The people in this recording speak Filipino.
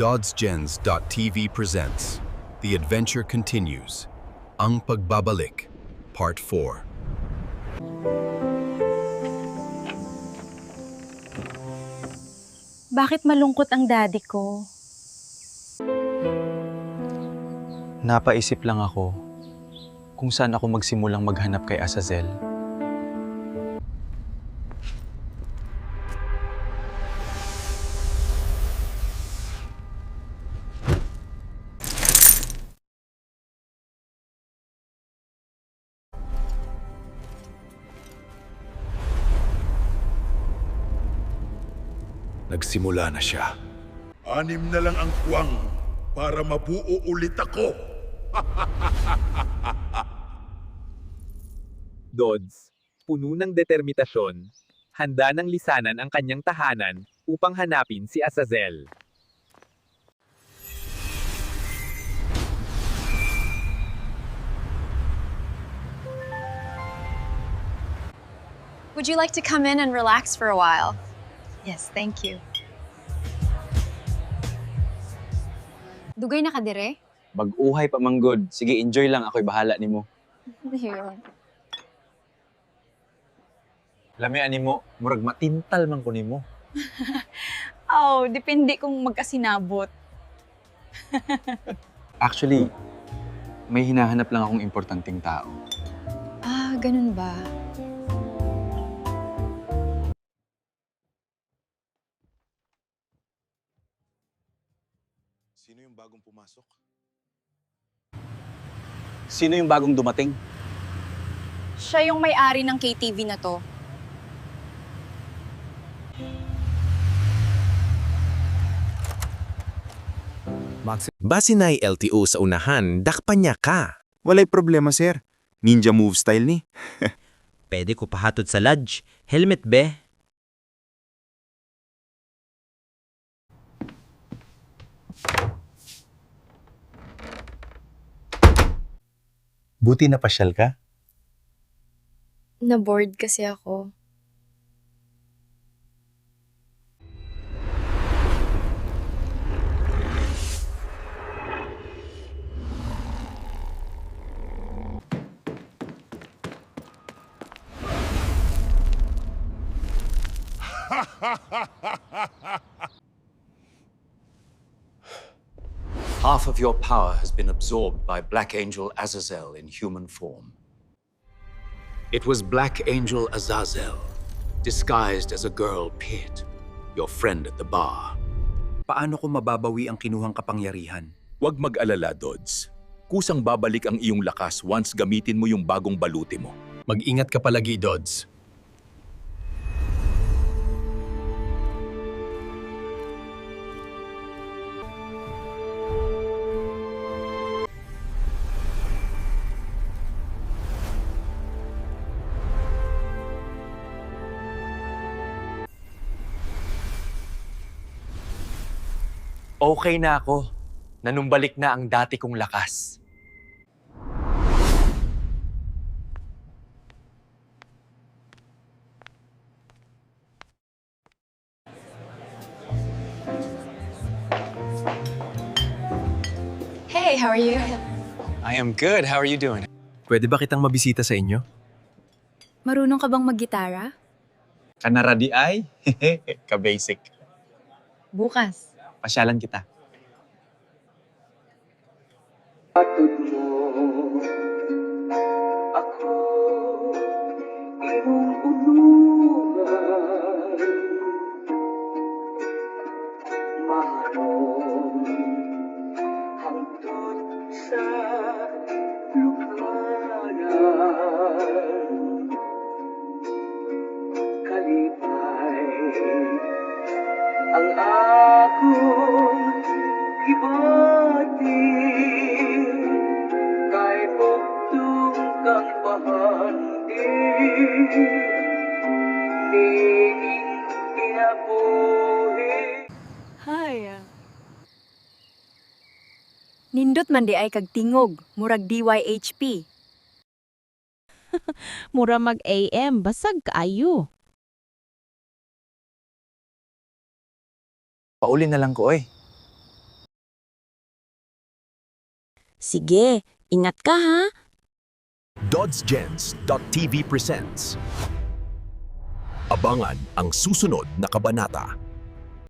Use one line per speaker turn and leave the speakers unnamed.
DodsGens.tv presents The Adventure Continues, Ang Pagbabalik, Part 4.
Bakit malungkot ang daddy ko?
Napaisip lang ako kung saan ako magsimulang maghanap kay Azazel.
Nagsimula na siya.
6 na lang ang puwang para mabuo ulit ako.
Dodds, puno ng determinasyon, handa ng lisanan ang kanyang tahanan upang hanapin si Azazel.
Would you like to come in and relax for a while? Yes, thank you. Dugay na ka dire?
Mag-uhay pa manggod. Sige, enjoy lang. Ako'y bahala nimo.
Here.
Lami ani mo, murag matintal man ko nimo.
Oh, depende kung magkasinabot.
Actually, may hinahanap lang akong importanteng tao.
Ah, ganun ba?
Sino yung bagong pumasok?
Sino yung bagong dumating?
Siya yung may-ari ng KTV na to.
Basinay LTO sa unahan, dakpan niya ka. Walay problema, sir. Ninja move style ni.
Pwede ko pahatod sa lodge. Helmet be.
Buti na pasyal ka.
Na-bored kasi ako.
Half of your power has been absorbed by Black Angel Azazel in human form. It was Black Angel Azazel, disguised as a girl Pit, your friend at the bar.
Paano ko mababawi ang kinuhang kapangyarihan?
Huwag mag-alala, Dodds. Kusang babalik ang iyong lakas once gamitin mo yung bagong baluti mo.
Mag-ingat ka palagi, Dodds.
Okay na ako. Nanumbalik na ang dati kong lakas.
Hey, how are you?
I am good. How are you doing?
Pwede ba kitang mabisita sa inyo?
Marunong ka bang maggitara?
Kanaradi ay? Ka-basic.
Bukas.
Pasyalan kita.
Ang akong ibati kay bugtong kang pahandi ning kinabuhi.
Hi. Nindot man di ay kag tingog, murag DYHP.
Mura mag-AM, basag kaayo.
Pauli na lang ko, oy.
Sige, ingat ka ha.
DodsGens.tv presents. Abangan ang susunod na kabanata.